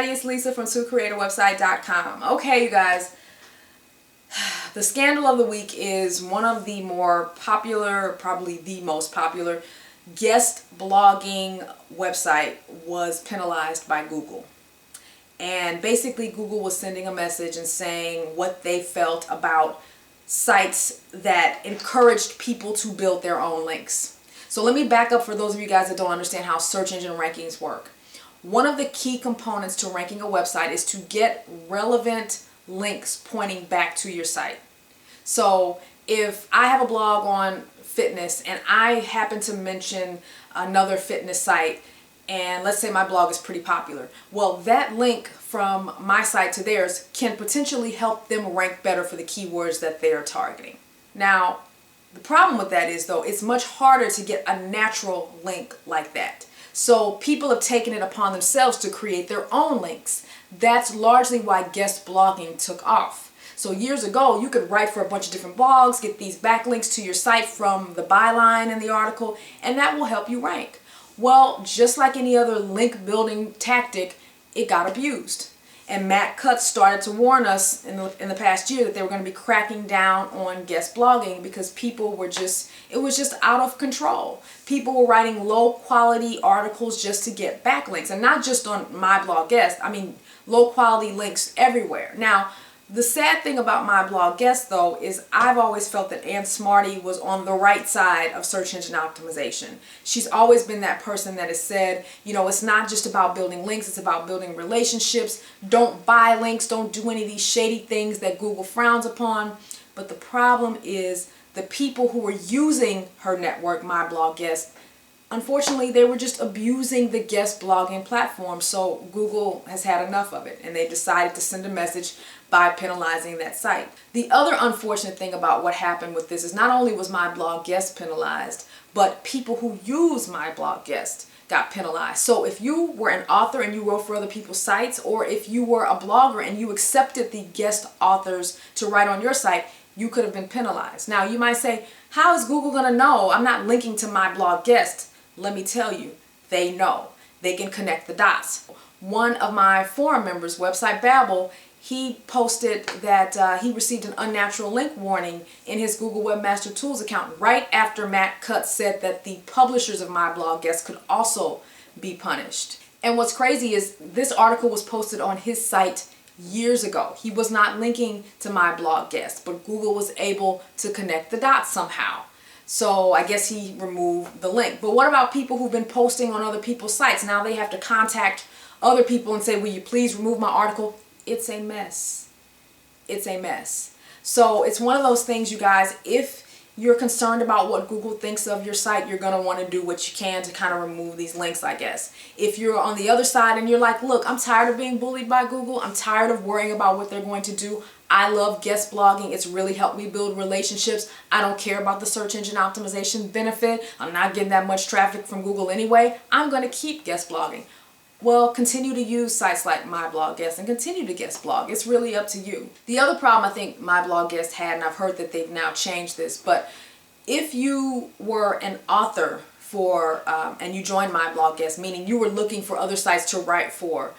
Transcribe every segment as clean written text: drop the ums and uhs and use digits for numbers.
everybody, it's Lisa from TwoCreatorWebsite.com. Okay, you guys, the scandal of the week is one of the more popular, probably the most popular, guest blogging website was penalized by Google. And basically Google was sending a message and saying what they felt about sites that encouraged people to build their own links. So let me back up for those of you guys that don't understand how search engine rankings work. One of the key components to ranking a website is to get relevant links pointing back to your site. So if I have a blog on fitness and I happen to mention another fitness site, and let's say my blog is pretty popular, well, that link from my site to theirs can potentially help them rank better for the keywords that they are targeting. Now, the problem with that is, though, it's much harder to get a natural link like that. So people have taken it upon themselves to create their own links. That's largely why guest blogging took off. So years ago, you could write for a bunch of different blogs, get these backlinks to your site from the byline in the article, and that will help you rank. Well, just like any other link building tactic, it got abused. And Matt Cutts started to warn us in the past year that they were going to be cracking down on guest blogging because people were it was just out of control. People were writing low quality articles just to get backlinks, and not just on My Blog Guest. I mean, low quality links everywhere. Now, the sad thing about My Blog Guest, though, is I've always felt that Ann Smarty was on the right side of search engine optimization. She's always been that person that has said, you know, it's not just about building links, it's about building relationships. Don't buy links, don't do any of these shady things that Google frowns upon. But the problem is the people who were using her network, My Blog Guest, unfortunately, they were just abusing the guest blogging platform, so Google has had enough of it, and they decided to send a message by penalizing that site. The other unfortunate thing about what happened with this is not only was My Blog Guest penalized, but people who use My Blog Guest got penalized. So if you were an author and you wrote for other people's sites, or if you were a blogger and you accepted the guest authors to write on your site, you could have been penalized. Now, you might say, how is Google going to know? I'm not linking to My Blog Guest. Let me tell you, they know. They can connect the dots. One of my forum members, Website Babel, he posted that he received an unnatural link warning in his Google Webmaster Tools account right after Matt Cutts said that the publishers of My Blog Guest could also be punished. And what's crazy is this article was posted on his site years ago. He was not linking to My Blog Guest, but Google was able to connect the dots somehow. So I guess he removed the link. But what about people who've been posting on other people's sites? Now they have to contact other people and say, will you please remove my article? It's a mess. It's a mess. So it's one of those things, you guys, if you're concerned about what Google thinks of your site, you're going to want to do what you can to kind of remove these links, I guess. If you're on the other side and you're like, look, I'm tired of being bullied by Google. I'm tired of worrying about what they're going to do. I love guest blogging. It's really helped me build relationships. I don't care about the search engine optimization benefit. I'm not getting that much traffic from Google anyway. I'm going to keep guest blogging. Well, continue to use sites like My Blog Guest and continue to guest blog. It's really up to you. The other problem I think My Blog Guest had, and I've heard that they've now changed this, but if you were an author for, and you joined My Blog Guest, meaning you were looking for other sites to write for,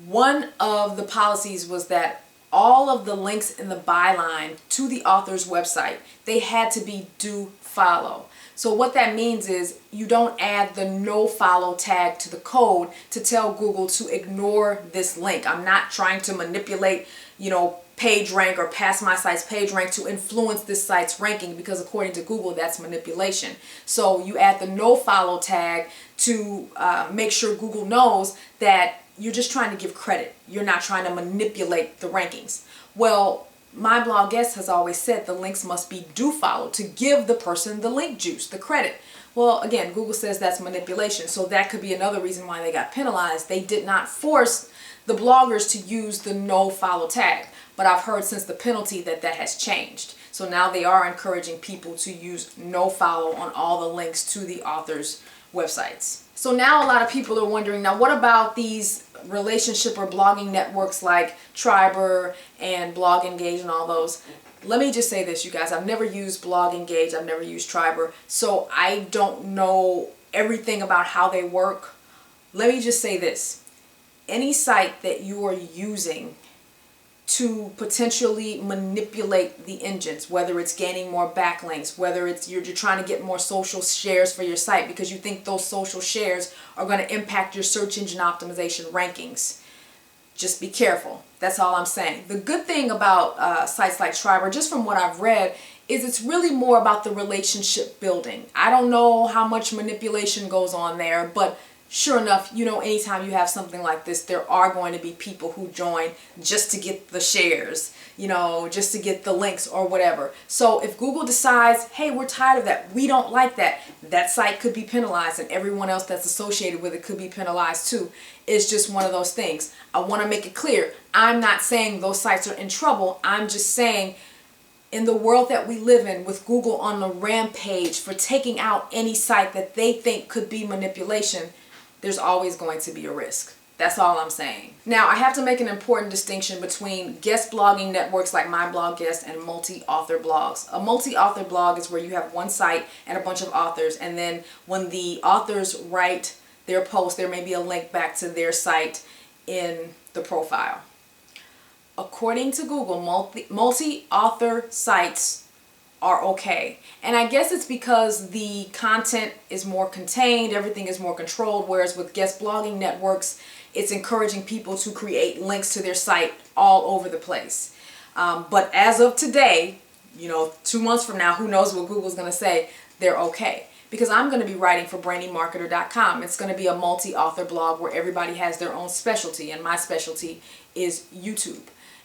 one of the policies was that all of the links in the byline to the author's website, they had to be do follow. So what that means is you don't add the no follow tag to the code to tell Google to ignore this link. I'm not trying to manipulate, you know, PageRank or Pass My Site's PageRank to influence this site's ranking, because according to Google, that's manipulation. So you add the no follow tag to make sure Google knows that you're just trying to give credit. You're not trying to manipulate the rankings. Well, My Blog Guest has always said the links must be do follow to give the person the link juice, the credit. Well, again, Google says that's manipulation, so that could be another reason why they got penalized. They did not force the bloggers to use the no follow tag, but I've heard since the penalty that that has changed. So now they are encouraging people to use no follow on all the links to the author's websites. So now a lot of people are wondering, now what about these relationship or blogging networks like Triber and Blog Engage and all those? Let me just say this, you guys. I've never used Blog Engage. I've never used Triber. So I don't know everything about how they work. Let me just say this. any site that you are using to potentially manipulate the engines, whether it's gaining more backlinks, whether it's you're trying to get more social shares for your site because you think those social shares are going to impact your search engine optimization rankings. Just be careful. That's all I'm saying. The good thing about sites like Triber, just from what I've read, is it's really more about the relationship building. I don't know how much manipulation goes on there, but sure enough, you know, anytime you have something like this, there are going to be people who join just to get the shares, you know, just to get the links or whatever. So if Google decides, hey, we're tired of that, we don't like that, that site could be penalized and everyone else that's associated with it could be penalized too. It's just one of those things. I want to make it clear, I'm not saying those sites are in trouble. I'm just saying in the world that we live in, with Google on the rampage for taking out any site that they think could be manipulation, there's always going to be a risk. That's all I'm saying. Now, I have to make an important distinction between guest blogging networks like My Blog Guest and multi-author blogs. A multi-author blog is where you have one site and a bunch of authors, and then when the authors write their post, there may be a link back to their site in the profile. According to Google, multi-author sites are okay. And I guess it's because the content is more contained, everything is more controlled, whereas with guest blogging networks, it's encouraging people to create links to their site all over the place. But as of today, you know, 2 months from now, who knows what Google's going to say, they're okay. Because I'm going to be writing for brainymarketer.com. It's going to be a multi-author blog where everybody has their own specialty, and my specialty is YouTube.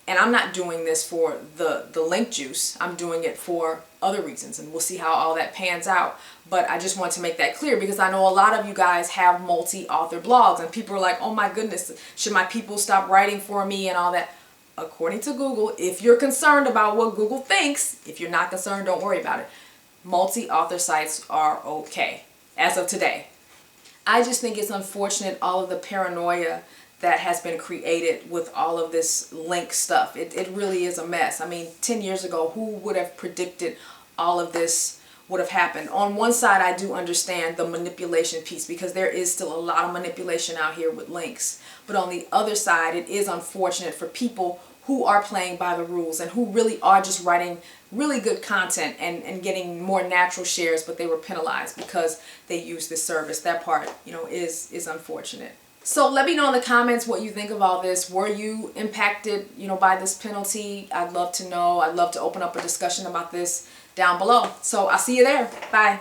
And I'm not doing this for the link juice. I'm doing it for other reasons, and we'll see how all that pans out. But I just want to make that clear because I know a lot of you guys have multi-author blogs, and people are like, oh my goodness, should my people stop writing for me and all that? According to Google, if you're concerned about what Google thinks, if you're not concerned, don't worry about it. Multi-author sites are okay as of today. I just think it's unfortunate, all of the paranoia that has been created with all of this link stuff. It really is a mess. I mean, 10 years ago, who would have predicted all of this would have happened? On one side, I do understand the manipulation piece because there is still a lot of manipulation out here with links. But on the other side, it is unfortunate for people who are playing by the rules and who really are just writing really good content and getting more natural shares, but they were penalized because they used this service. That part, you know, is unfortunate. So let me know in the comments what you think of all this. Were you impacted, you know, by this penalty? I'd love to know. I'd love to open up a discussion about this down below. So I'll see you there. Bye.